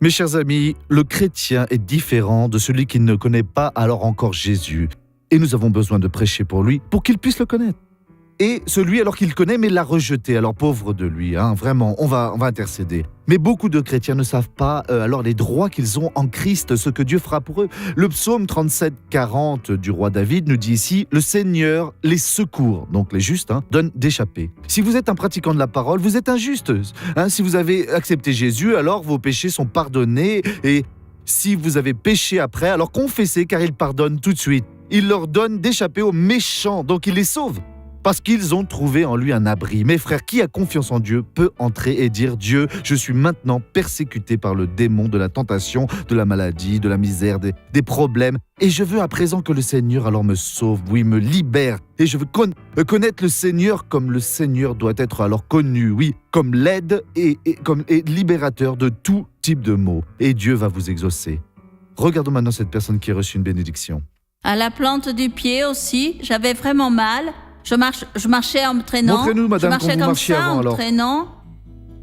Mes chers amis, le chrétien est différent de celui qui ne connaît pas alors encore Jésus. Et nous avons besoin de prêcher pour lui, pour qu'il puisse le connaître. Et celui alors qu'il connaît, mais l'a rejeté. Alors pauvre de lui, vraiment, on va intercéder. Mais beaucoup de chrétiens ne savent pas alors les droits qu'ils ont en Christ, ce que Dieu fera pour eux. Le psaume 37, 40 du roi David nous dit ici « Le Seigneur les secourt », donc les justes, donne d'échapper. Si vous êtes un pratiquant de la parole, vous êtes injuste. Si vous avez accepté Jésus, alors vos péchés sont pardonnés. Et si vous avez péché après, alors confessez car il pardonne tout de suite. Il leur donne d'échapper aux méchants, donc il les sauve. Parce qu'ils ont trouvé en lui un abri. Mes frères, qui a confiance en Dieu peut entrer et dire « Dieu, je suis maintenant persécuté par le démon de la tentation, de la maladie, de la misère, des problèmes. Et je veux à présent que le Seigneur alors me sauve, oui, me libère. Et je veux connaître le Seigneur comme le Seigneur doit être alors connu, oui, comme l'aide et libérateur de tout type de maux. Et Dieu va vous exaucer. » Regardons maintenant cette personne qui a reçu une bénédiction. À la plante du pied aussi, j'avais vraiment mal. Je marchais en me traînant. Montrez-nous, madame, je marchais quand vous comme marchiez ça avant, en me alors. traînant.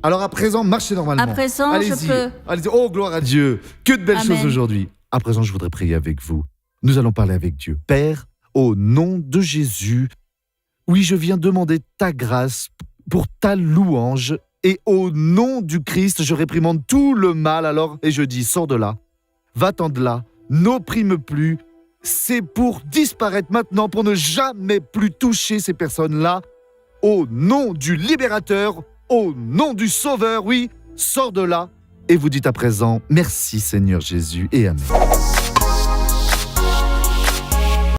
Alors à présent, marchez normalement. À présent, allez-y, je peux. Allez-y. Oh, gloire à Dieu. Que de belles Amen. choses aujourd'hui. À présent, je voudrais prier avec vous. Nous allons parler avec Dieu. Père, au nom de Jésus, oui, je viens demander ta grâce pour ta louange. Et au nom du Christ, je réprimande tout le mal alors. Et je dis, sors de là. Va-t'en de là. N'opprime plus. C'est pour disparaître maintenant, pour ne jamais plus toucher ces personnes-là. Au nom du libérateur, au nom du sauveur, oui, sors de là. Et vous dites à présent, merci Seigneur Jésus et Amen.